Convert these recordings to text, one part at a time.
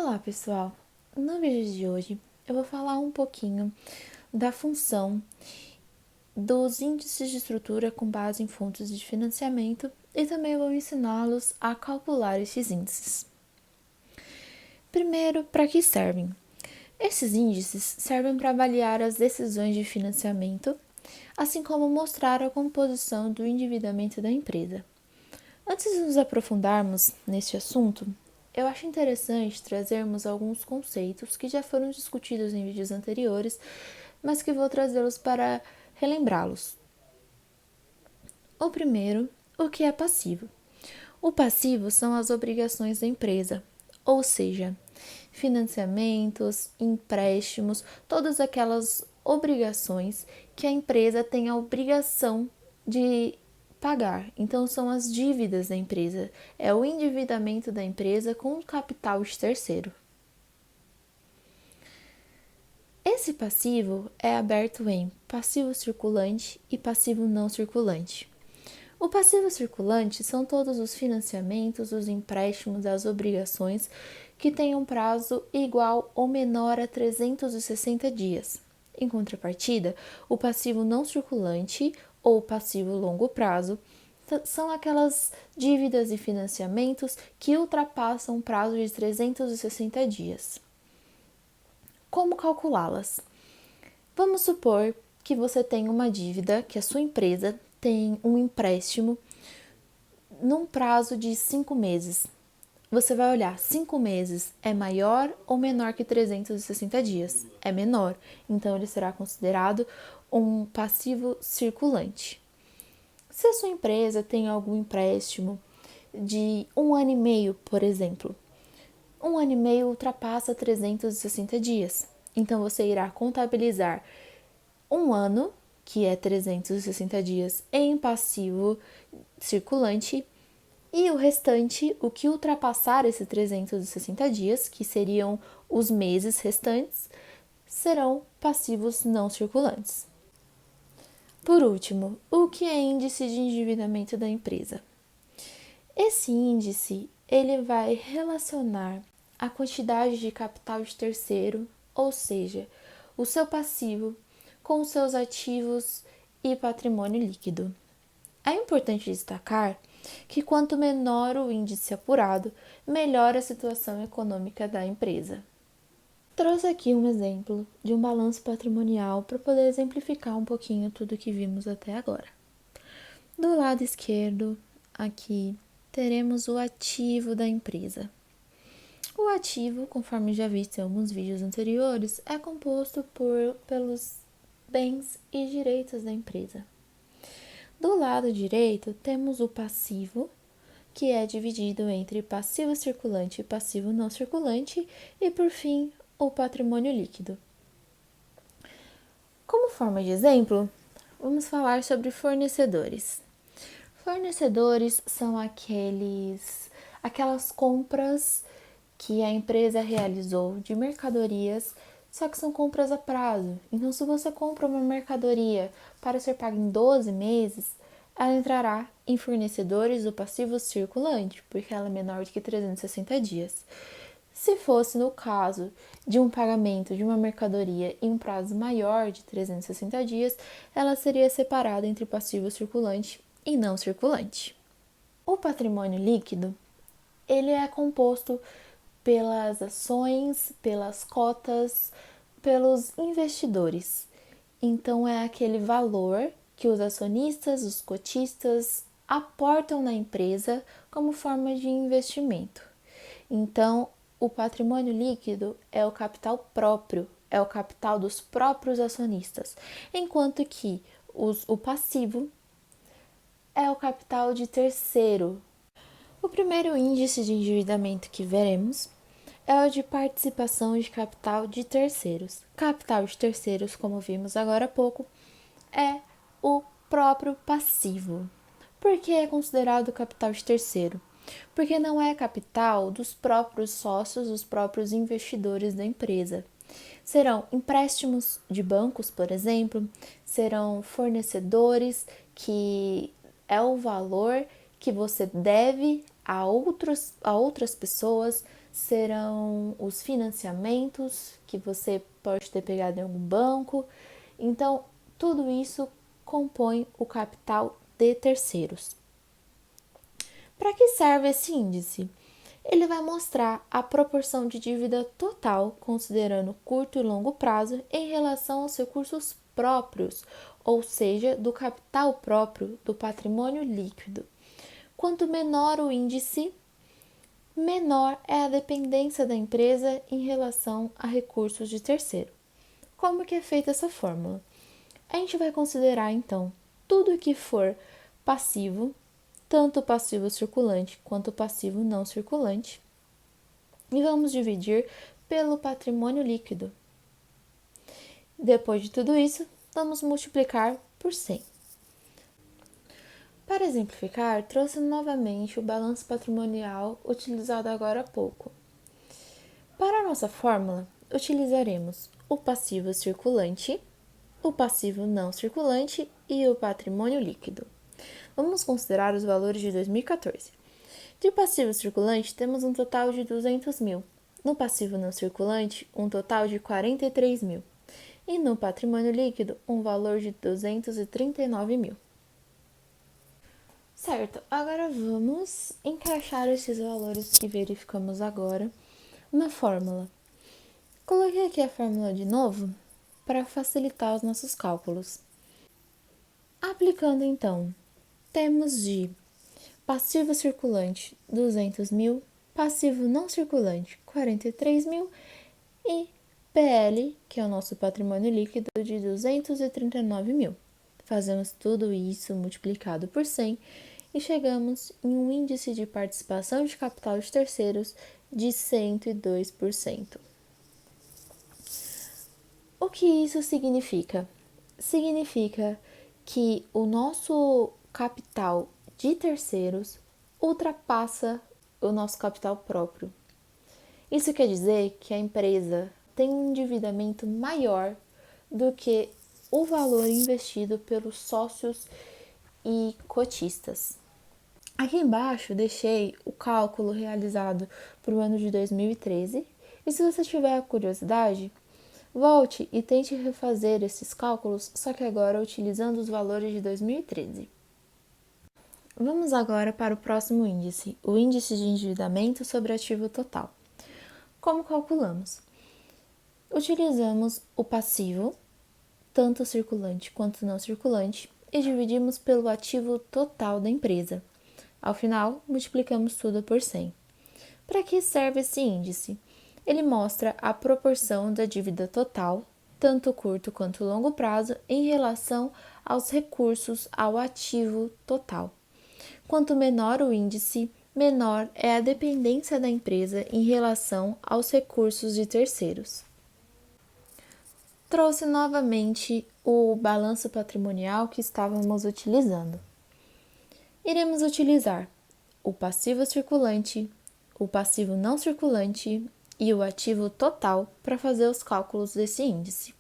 Olá, pessoal! No vídeo de hoje eu vou falar um pouquinho da função dos índices de estrutura com base em fontes de financiamento e também vou ensiná-los a calcular esses índices. Primeiro, para que servem? Esses índices servem para avaliar as decisões de financiamento, assim como mostrar a composição do endividamento da empresa. Antes de nos aprofundarmos neste assunto, eu acho interessante trazermos alguns conceitos que já foram discutidos em vídeos anteriores, mas que vou trazê-los para relembrá-los. O primeiro, o que é passivo? O passivo são as obrigações da empresa, ou seja, financiamentos, empréstimos, todas aquelas obrigações que a empresa tem a obrigação de pagar. Então, são as dívidas da empresa, é o endividamento da empresa com o capital de terceiro. Esse passivo é aberto em passivo circulante e passivo não circulante. O passivo circulante são todos os financiamentos, os empréstimos, as obrigações que têm um prazo igual ou menor a 360 dias. Em contrapartida, o passivo não circulante ou passivo longo prazo são aquelas dívidas e financiamentos que ultrapassam o prazo de 360 dias. Como calculá-las? Vamos supor que você tem uma dívida, que a sua empresa tem um empréstimo num prazo de 5 meses. Você vai olhar, 5 meses é maior ou menor que 360 dias? É menor, então ele será considerado um passivo circulante. Se a sua empresa tem algum empréstimo de 1 ano e meio, por exemplo, 1 ano e meio ultrapassa 360 dias, então você irá contabilizar 1 ano, que é 360 dias, em passivo circulante, e o restante, o que ultrapassar esses 360 dias, que seriam os meses restantes, serão passivos não circulantes. Por último, o que é índice de endividamento da empresa? Esse índice, ele vai relacionar a quantidade de capital de terceiro, ou seja, o seu passivo, com os seus ativos e patrimônio líquido. É importante destacar que quanto menor o índice apurado, melhor a situação econômica da empresa. Trouxe aqui um exemplo de um balanço patrimonial para poder exemplificar um pouquinho tudo que vimos até agora. Do lado esquerdo, aqui, teremos o ativo da empresa. O ativo, conforme já visto em alguns vídeos anteriores, é composto pelos bens e direitos da empresa. Do lado direito, temos o passivo, que é dividido entre passivo circulante e passivo não circulante, e por fim, o patrimônio líquido. Como forma de exemplo, vamos falar sobre fornecedores. Fornecedores são aquelas compras que a empresa realizou de mercadorias, só que são compras a prazo. Então, se você compra uma mercadoria para ser paga em 12 meses, ela entrará em fornecedores do passivo circulante, porque ela é menor do que 360 dias. Se fosse no caso de um pagamento de uma mercadoria em um prazo maior de 360 dias, ela seria separada entre passivo circulante e não circulante. O patrimônio líquido, ele é composto pelas ações, pelas cotas, pelos investidores. Então, é aquele valor que os acionistas, os cotistas aportam na empresa como forma de investimento. Então, o patrimônio líquido é o capital próprio, é o capital dos próprios acionistas, enquanto que o passivo é o capital de terceiro. O primeiro índice de endividamento que veremos é o de participação de capital de terceiros. Capital de terceiros, como vimos agora há pouco, é o próprio passivo. Por que é considerado capital de terceiro? Porque não é capital dos próprios sócios, dos próprios investidores da empresa. Serão empréstimos de bancos, por exemplo, serão fornecedores, que é o valor que você deve a outras pessoas, serão os financiamentos que você pode ter pegado em algum banco. Então, tudo isso compõe o capital de terceiros. Para que serve esse índice? Ele vai mostrar a proporção de dívida total, considerando curto e longo prazo, em relação aos recursos próprios, ou seja, do capital próprio, do patrimônio líquido. Quanto menor o índice, menor é a dependência da empresa em relação a recursos de terceiro. Como que é feita essa fórmula? A gente vai considerar, então, tudo que for passivo, tanto o passivo circulante quanto o passivo não circulante, e vamos dividir pelo patrimônio líquido. Depois de tudo isso, vamos multiplicar por 100. Para exemplificar, trouxe novamente o balanço patrimonial utilizado agora há pouco. Para a nossa fórmula, utilizaremos o passivo circulante, o passivo não circulante e o patrimônio líquido. Vamos considerar os valores de 2014. De passivo circulante, temos um total de 200 mil. No passivo não circulante, um total de 43 mil. E no patrimônio líquido, um valor de 239 mil. Certo, agora vamos encaixar esses valores que verificamos agora na fórmula. Coloquei aqui a fórmula de novo para facilitar os nossos cálculos. Aplicando então, temos de passivo circulante 200 mil, passivo não circulante 43 mil e PL, que é o nosso patrimônio líquido, de 239 mil. Fazemos tudo isso multiplicado por 100 e chegamos em um índice de participação de capital de terceiros de 102%. O que isso significa? Significa que o nosso capital de terceiros ultrapassa o nosso capital próprio. Isso quer dizer que a empresa tem um endividamento maior do que o valor investido pelos sócios e cotistas. Aqui embaixo deixei o cálculo realizado para o ano de 2013 e se você tiver curiosidade, volte e tente refazer esses cálculos, só que agora utilizando os valores de 2013. Vamos agora para o próximo índice, o índice de endividamento sobre ativo total. Como calculamos? Utilizamos o passivo, tanto circulante quanto não circulante, e dividimos pelo ativo total da empresa. Ao final, multiplicamos tudo por 100. Para que serve esse índice? Ele mostra a proporção da dívida total, tanto curto quanto longo prazo, em relação aos recursos ao ativo total. Quanto menor o índice, menor é a dependência da empresa em relação aos recursos de terceiros. Trouxe novamente o balanço patrimonial que estávamos utilizando. Iremos utilizar o passivo circulante, o passivo não circulante e o ativo total para fazer os cálculos desse índice.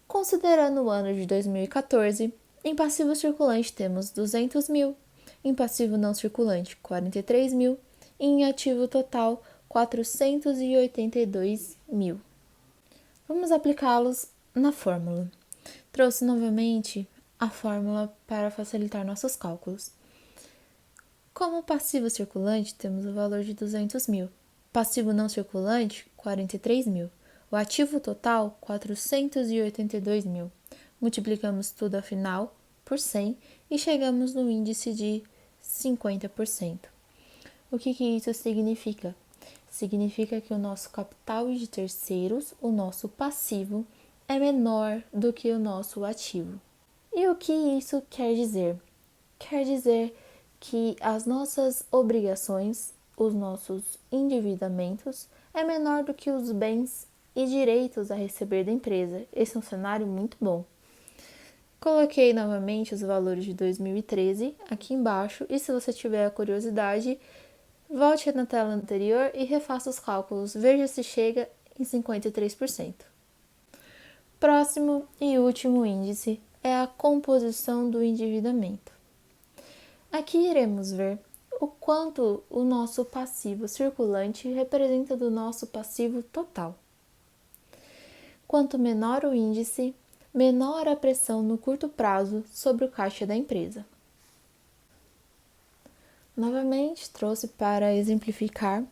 Considerando o ano de 2014, em passivo circulante temos 200 mil, em passivo não circulante 43 mil e em ativo total 482 mil. Vamos aplicá-los na fórmula. Trouxe novamente a fórmula para facilitar nossos cálculos. Como passivo circulante, temos o valor de 200 mil. Passivo não circulante, 43 mil. O ativo total, 482 mil. Multiplicamos tudo afinal por 100 e chegamos no índice de 50%. O que isso significa? Significa que o nosso capital de terceiros, o nosso passivo, é menor do que o nosso ativo. E o que isso quer dizer? Quer dizer que as nossas obrigações, os nossos endividamentos, é menor do que os bens e direitos a receber da empresa. Esse é um cenário muito bom. Coloquei novamente os valores de 2013 aqui embaixo e se você tiver a curiosidade, volte na tela anterior e refaça os cálculos, veja se chega em 53%. Próximo e último índice é a composição do endividamento. Aqui iremos ver o quanto o nosso passivo circulante representa do nosso passivo total. Quanto menor o índice, menor a pressão no curto prazo sobre o caixa da empresa. Novamente, trouxe para exemplificar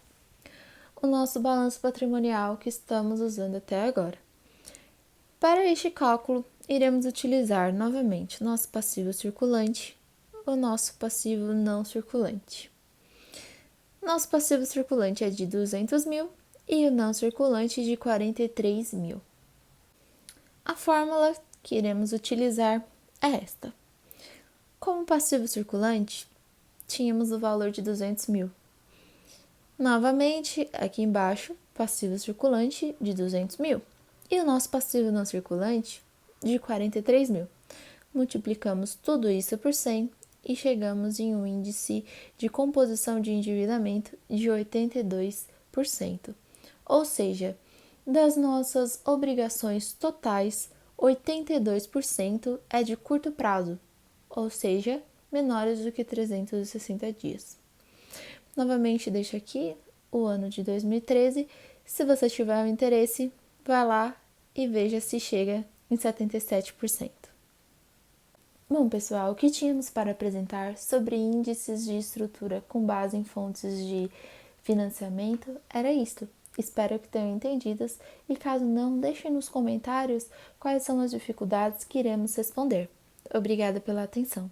o nosso balanço patrimonial que estamos usando até agora. Para este cálculo, iremos utilizar novamente nosso passivo circulante, o nosso passivo não circulante. Nosso passivo circulante é de 200 mil e o não circulante de 43 mil. A fórmula que iremos utilizar é esta. Como passivo circulante, tínhamos o valor de 200 mil. Novamente, aqui embaixo, passivo circulante de 200 mil. E o nosso passivo não circulante de 43 mil. Multiplicamos tudo isso por 100 e chegamos em um índice de composição de endividamento de 82%. Ou seja, das nossas obrigações totais, 82% é de curto prazo, ou seja, menores do que 360 dias. Novamente deixo aqui o ano de 2013. Se você tiver um interesse, vá lá e veja se chega em 77%. Bom, pessoal, o que tínhamos para apresentar sobre índices de estrutura com base em fontes de financiamento era isto. Espero que tenham entendido e caso não, deixem nos comentários quais são as dificuldades que iremos responder. Obrigada pela atenção.